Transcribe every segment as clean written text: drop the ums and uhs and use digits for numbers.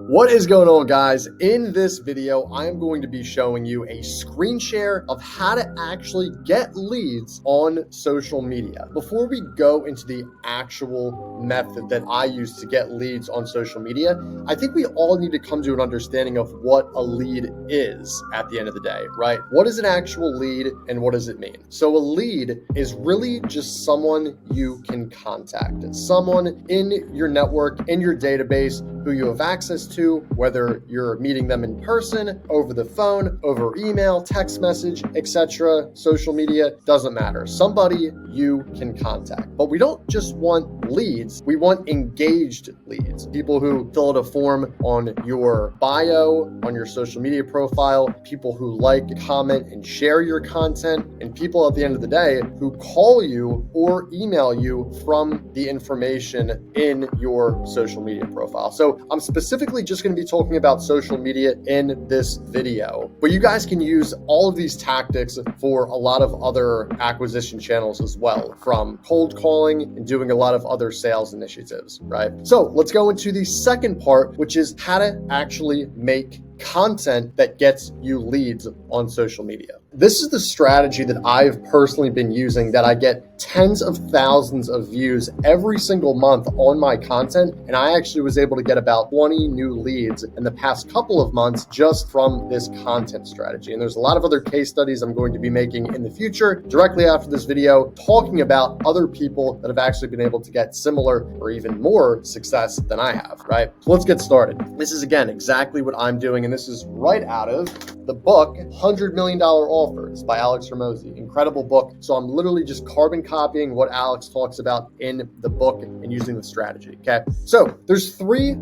What is going on, guys? In this video, I'm going to be showing you a screen share of how to actually get leads on social media. Before we go into the actual method that I use to get leads on social media, I think we all need to come to an understanding of what a lead is at the end of the day, right? What is an actual lead and what does it mean? So a lead is really just someone you can contact, someone in your network, in your database, who you have access to, whether you're meeting them in person, over the phone, over email, text message, etc., social media, doesn't matter. Somebody you can contact. But we don't just want leads, we want engaged leads. People who fill out a form on your bio, on your social media profile, people who like, comment, and share your content, and people at the end of the day who call you or email you from the information in your social media profile. So I'm specifically just going to be talking about social media in this video, but you guys can use all of these tactics for a lot of other acquisition channels as well, from cold calling and doing a lot of other sales initiatives, right? So let's go into the second part, which is how to actually make content that gets you leads on social media. This is the strategy that I've personally been using, that I get tens of thousands of views every single month on my content. And I actually was able to get about 20 new leads in the past couple of months just from this content strategy. And there's a lot of other case studies I'm going to be making in the future directly after this video, talking about other people that have actually been able to get similar or even more success than I have, right? So let's get started. This is, again, exactly what I'm doing. And this is right out of the book, $100 Million Offers by Alex Hormozi. Incredible book. So I'm literally just carbon copying what Alex talks about in the book and using the strategy, okay? So there's three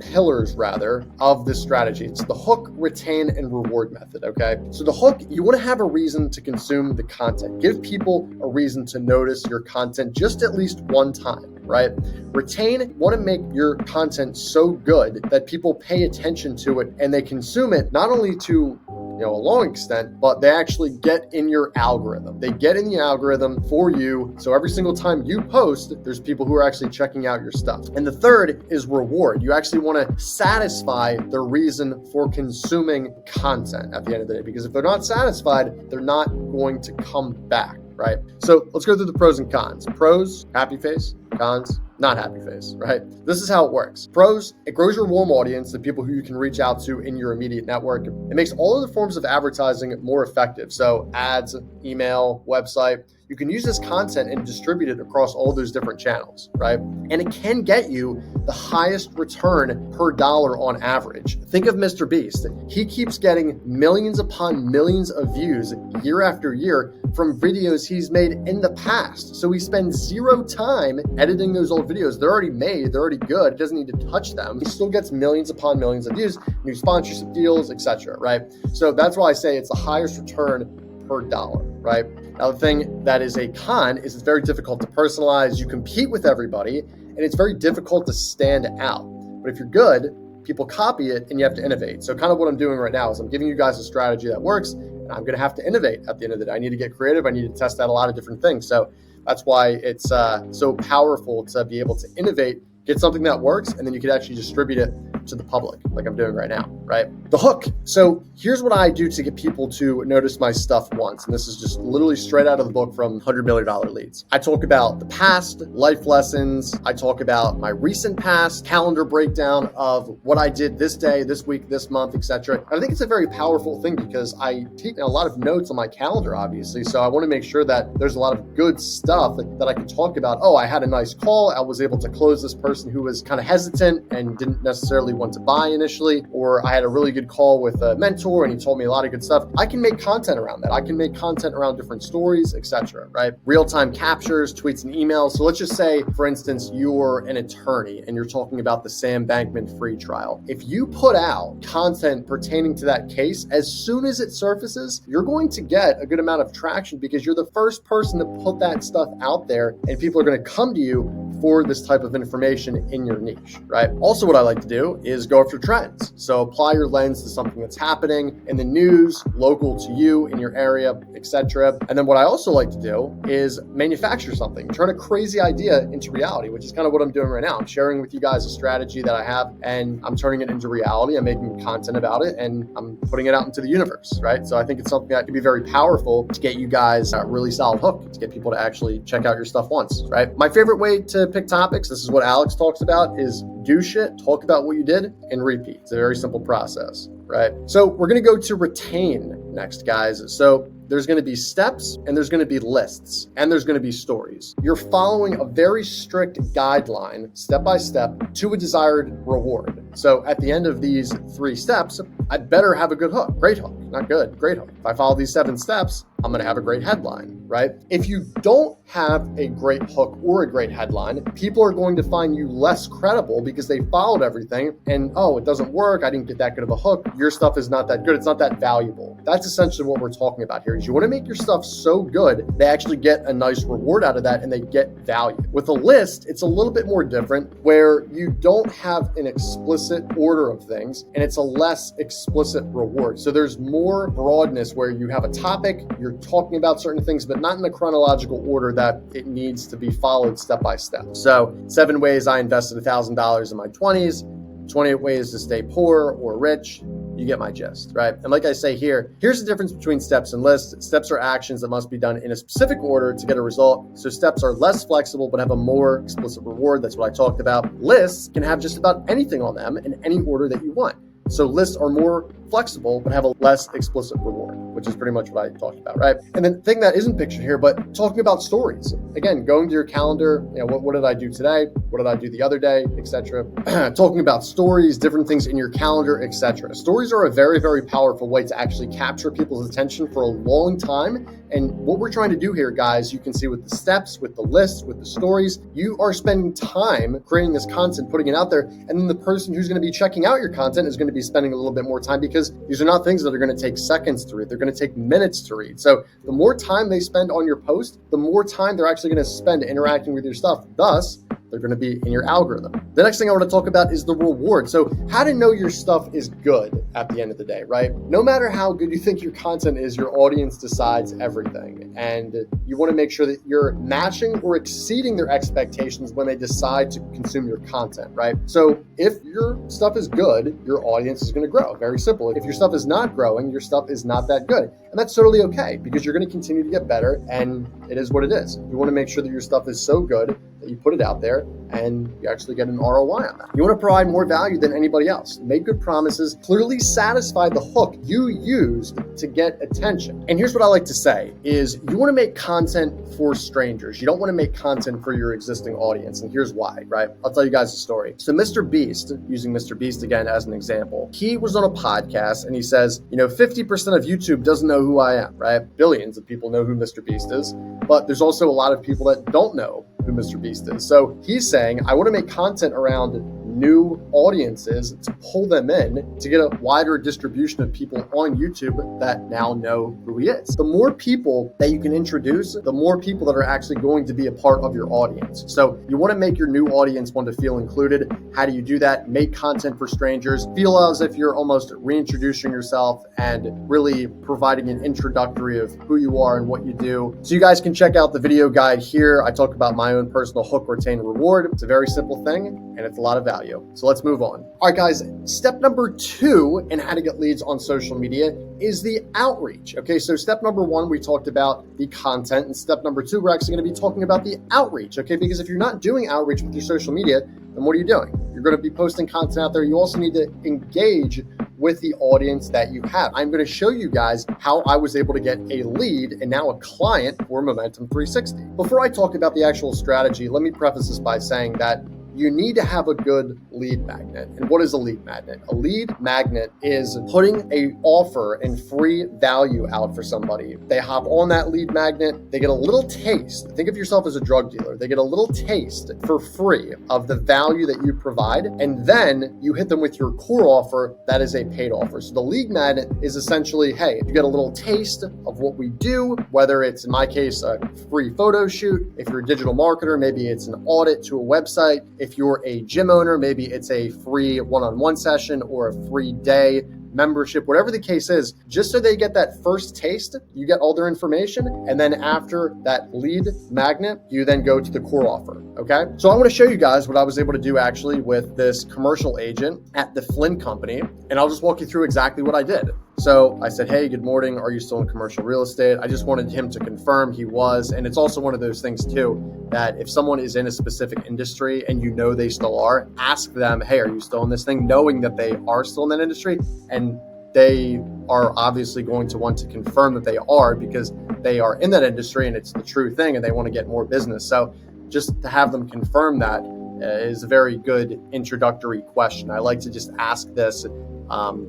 pillars rather, of this strategy. It's the hook, retain, and reward method, okay? So the hook, you want to have a reason to consume the content. Give people a reason to notice your content just at least one time, right? Retain, you want to make your content so good that people pay attention to it and they consume it, not only to a long extent, but they actually get in your algorithm. They get in the algorithm for you. So every single time you post, there's people who are actually checking out your stuff. And the third is reward. You actually want to satisfy the reason for consuming content at the end of the day, because if they're not satisfied, they're not going to come back, right? So let's go through the pros and cons. Pros, happy face. Cons, not happy face, right? This is how it works. Pros, it grows your warm audience, the people who you can reach out to in your immediate network. It makes all of the forms of advertising more effective. So ads, email, website, you can use this content and distribute it across all those different channels, right? And it can get you the highest return per dollar on average. Think of Mr. Beast. He keeps getting millions upon millions of views year after year from videos he's made in the past. So he spends zero time editing those old videos. They're already made, they're already good. He doesn't need to touch them. He still gets millions upon millions of views, new sponsorship deals, etc., right? So that's why I say it's the highest return per dollar, right? Now, the thing that is a con is it's very difficult to personalize. You compete with everybody, and it's very difficult to stand out. But if you're good, people copy it, and you have to innovate. So kind of what I'm doing right now is I'm giving you guys a strategy that works, and I'm going to have to innovate at the end of the day. I need to get creative. I need to test out a lot of different things. So that's why it's so powerful to be able to innovate, get something that works, and then you can actually distribute it to the public like I'm doing right now, right? The hook. So here's what I do to get people to notice my stuff once. And this is just literally straight out of the book from $100 Million Leads. I talk about the past, life lessons. I talk about my recent past, calendar breakdown of what I did this day, this week, this month, etc. I think it's a very powerful thing because I take a lot of notes on my calendar, obviously. So I want to make sure that there's a lot of good stuff that I can talk about. Oh, I had a nice call. I was able to close this person who was kind of hesitant and didn't necessarily want to buy initially, or I had a really good call with a mentor and he told me a lot of good stuff. I can make content around that. I can make content around different stories, etc., right? Real-time captures, tweets and emails. So let's just say, for instance, you're an attorney and you're talking about the Sam Bankman free trial. If you put out content pertaining to that case, as soon as it surfaces, you're going to get a good amount of traction because you're the first person to put that stuff out there and people are going to come to you for this type of information in your niche, right? Also, what I like to do is go after trends. So apply your lens to something that's happening in the news, local to you, in your area, etc. And then what I also like to do is manufacture something, turn a crazy idea into reality, which is kind of what I'm doing right now. I'm sharing with you guys a strategy that I have, and I'm turning it into reality. I'm making content about it, and I'm putting it out into the universe, right? So I think it's something that can be very powerful to get you guys a really solid hook, to get people to actually check out your stuff once, right? My favorite way to pick topics, this is what Alex talks about, is do shit, talk about what you did, and repeat. It's a very simple process, right? So we're going to go to retain next, guys. So there's going to be steps, and there's going to be lists, and there's going to be stories. You're following a very strict guideline, step by step, to a desired reward. So at the end of these 3 steps, I better have a good hook, great hook, not good, great hook. If I follow these 7 steps, I'm going to have a great headline, right? If you don't have a great hook or a great headline, people are going to find you less credible because they followed everything and, oh, it doesn't work. I didn't get that good of a hook. Your stuff is not that good. It's not that valuable. That's essentially what we're talking about here, is you want to make your stuff so good, they actually get a nice reward out of that and they get value. With a list, it's a little bit more different, where you don't have an explicit order of things and it's a less explicit reward. So there's more broadness where you have a topic, you're talking about certain things, but not in the chronological order that it needs to be followed step by step. So 7 ways I invested $1,000 in my 20s, 28 ways to stay poor or rich. You get my gist, right? And like I say here, here's the difference between steps and lists. Steps are actions that must be done in a specific order to get a result. So steps are less flexible, but have a more explicit reward. That's what I talked about. Lists can have just about anything on them in any order that you want. So lists are more flexible, but have a less explicit reward, which is pretty much what I talked about, right? And then the thing that isn't pictured here, but talking about stories. Again, going to your calendar, what did I do today? What did I do the other day, etc. Talking about stories, different things in your calendar, etc. Stories are a very, very powerful way to actually capture people's attention for a long time. And what we're trying to do here, guys, you can see with the steps, with the lists, with the stories, you are spending time creating this content, putting it out there. And then the person who's going to be checking out your content is going to be spending a little bit more time, because these are not things that are going to take seconds to read. They're going to take minutes to read. So the more time they spend on your post, the more time they're actually going to spend interacting with your stuff. Thus, they're going to be in your algorithm. The next thing I want to talk about is the reward. So how to know your stuff is good at the end of the day, right? No matter how good you think your content is, your audience decides everything. And you want to make sure that you're matching or exceeding their expectations when they decide to consume your content, right? So if your stuff is good, your audience is going to grow. Very simple. If your stuff is not growing, your stuff is not that good. And that's totally okay, because you're going to continue to get better, and it is what it is. You want to make sure that your stuff is so good that you put it out there and you actually get an ROI on that. You want to provide more value than anybody else. Make good promises, clearly satisfy the hook you used to get attention. And here's what I like to say is, you want to make content for strangers. You don't want to make content for your existing audience. And here's why, right? I'll tell you guys a story. So Mr. Beast, using Mr. Beast again as an example, he was on a podcast and he says, 50% of YouTube doesn't know who I am, right? Billions of people know who Mr. Beast is, but there's also a lot of people that don't know who Mr. Beast is. So he's saying, I want to make content around new audiences to pull them in to get a wider distribution of people on YouTube that now know who he is. The more people that you can introduce, the more people that are actually going to be a part of your audience. So you want to make your new audience want to feel included. How do you do that? Make content for strangers. Feel as if you're almost reintroducing yourself and really providing an introductory of who you are and what you do. So you guys can check out the video guide here. I talk about my own personal hook, retain, reward. It's a very simple thing and it's a lot of value. So let's move on. All right, guys, step number 2 in how to get leads on social media is the outreach. Okay, so step number 1, we talked about the content, and step number 2, we're actually going to be talking about the outreach. Okay, because if you're not doing outreach with your social media, then what are you doing? You're going to be posting content out there. You also need to engage with the audience that you have. I'm going to show you guys how I was able to get a lead and now a client for Momentum 360. Before I talk about the actual strategy, let me preface this by saying that you need to have a good lead magnet. And what is a lead magnet? A lead magnet is putting an offer and free value out for somebody. They hop on that lead magnet, they get a little taste. Think of yourself as a drug dealer. They get a little taste for free of the value that you provide, and then you hit them with your core offer that is a paid offer. So the lead magnet is essentially, hey, you get a little taste of what we do, whether it's, in my case, a free photo shoot. If you're a digital marketer, maybe it's an audit to a website. If you're a gym owner, maybe it's a free one-on-one session or a free day membership, whatever the case is, just so they get that first taste, you get all their information. And then after that lead magnet, you then go to the core offer. Okay. So I want to show you guys what I was able to do actually with this commercial agent at the Flynn Company. And I'll just walk you through exactly what I did. So I said, hey, good morning. Are you still in commercial real estate? I just wanted him to confirm he was. And it's also one of those things too, that if someone is in a specific industry and you know they still are, ask them, hey, are you still in this thing? Knowing that they are still in that industry, and they are obviously going to want to confirm that they are, because they are in that industry and it's the true thing and they want to get more business. So just to have them confirm that is a very good introductory question. I like to just ask this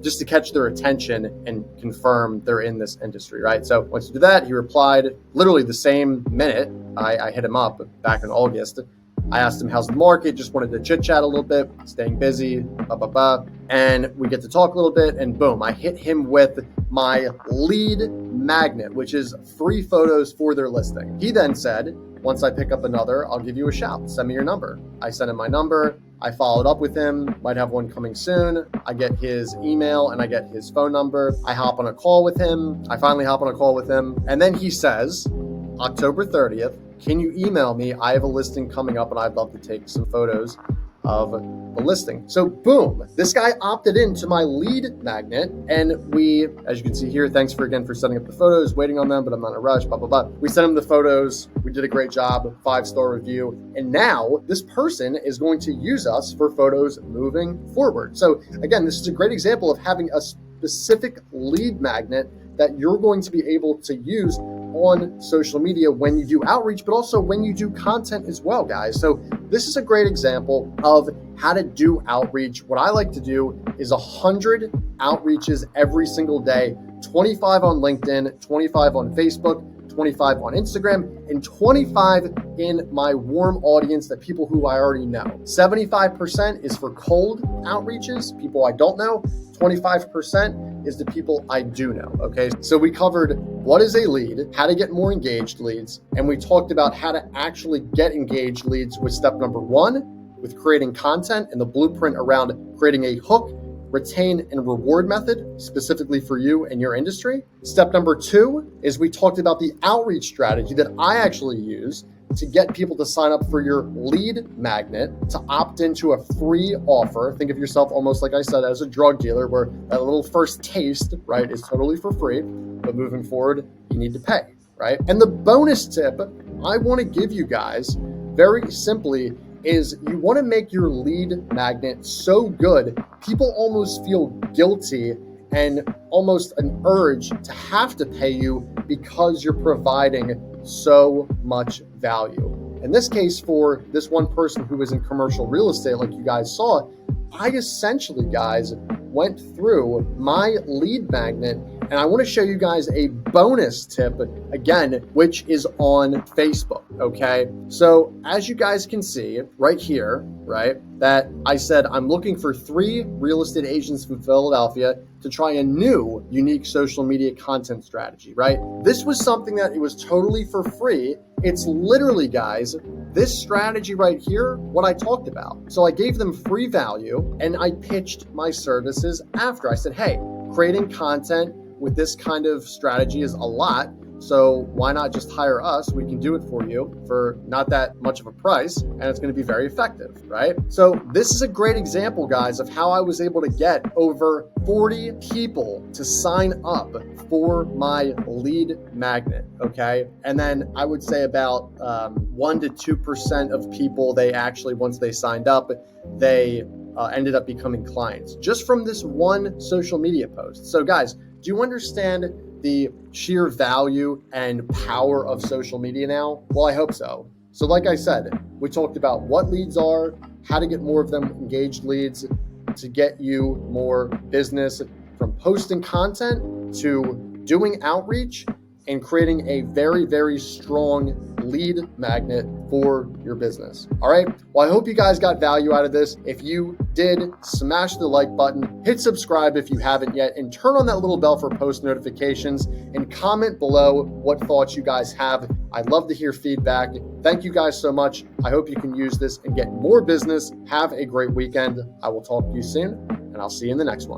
just to catch their attention and confirm they're in this industry, right? So once you do that, he replied literally the same minute. I hit him up back in August. I asked him, how's the market? Just wanted to chit chat a little bit, staying busy, blah, blah, blah. And we get to talk a little bit, and boom, I hit him with my lead magnet, which is free photos for their listing. He then said, once I pick up another, I'll give you a shout. Send me your number. I sent him my number. I followed up with him. Might have one coming soon. I get his email and I get his phone number. I hop on a call with him. I finally hop on a call with him. And then he says, October 30th, can you email me? I have a listing coming up and I'd love to take some photos of the listing. So boom, this guy opted into my lead magnet, and we, as you can see here, thanks again for setting up the photos, waiting on them, but I'm not in a rush, blah, blah, blah. We sent him the photos. We did a great job, 5-star review. And now this person is going to use us for photos moving forward. So again, this is a great example of having a specific lead magnet that you're going to be able to use on social media when you do outreach, but also when you do content as well, guys. So this is a great example of how to do outreach. What I like to do is 100 outreaches every single day, 25 on LinkedIn, 25 on Facebook, 25 on Instagram, and 25 in my warm audience, that people who I already know. 75% is for cold outreaches, people I don't know. 25% is the people I do know, okay? So we covered what is a lead, how to get more engaged leads, and we talked about how to actually get engaged leads with step number 1, with creating content and the blueprint around creating a hook, retain, and reward method specifically for you and your industry. Step number 2 is we talked about the outreach strategy that I actually use to get people to sign up for your lead magnet, to opt into a free offer. Think of yourself almost like I said as a drug dealer, where that little first taste, right, is totally for free, but moving forward, you need to pay, right? And the bonus tip I want to give you guys very simply is you want to make your lead magnet so good, people almost feel guilty and almost an urge to have to pay you because you're providing so much value. In this case, for this one person who was in commercial real estate, like you guys saw, I essentially, guys, went through my lead magnet, and I want to show you guys a bonus tip again, which is on Facebook, okay? So as you guys can see right here, right, that I said I'm looking for 3 real estate agents from Philadelphia to try a new unique social media content strategy, right? This was something that it was totally for free. It's literally, guys, this strategy right here, what I talked about. So I gave them free value and I pitched my services after. I said, hey, creating content with this kind of strategy is a lot. So why not just hire us? We can do it for you for not that much of a price, and it's going to be very effective, right? So this is a great example, guys, of how I was able to get over 40 people to sign up for my lead magnet, okay? And then I would say about 1 to 2% of people, they actually, once they signed up, they ended up becoming clients just from this one social media post. So guys, do you understand the sheer value and power of social media now? Well, I hope so. So like I said, we talked about what leads are, how to get more of them engaged leads to get you more business, from posting content to doing outreach and creating a very, very strong lead magnet for your business. All right. Well, I hope you guys got value out of this. If you did, smash the like button, hit subscribe if you haven't yet, and turn on that little bell for post notifications, and comment below what thoughts you guys have. I'd love to hear feedback. Thank you guys so much. I hope you can use this and get more business. Have a great weekend. I will talk to you soon, and I'll see you in the next one.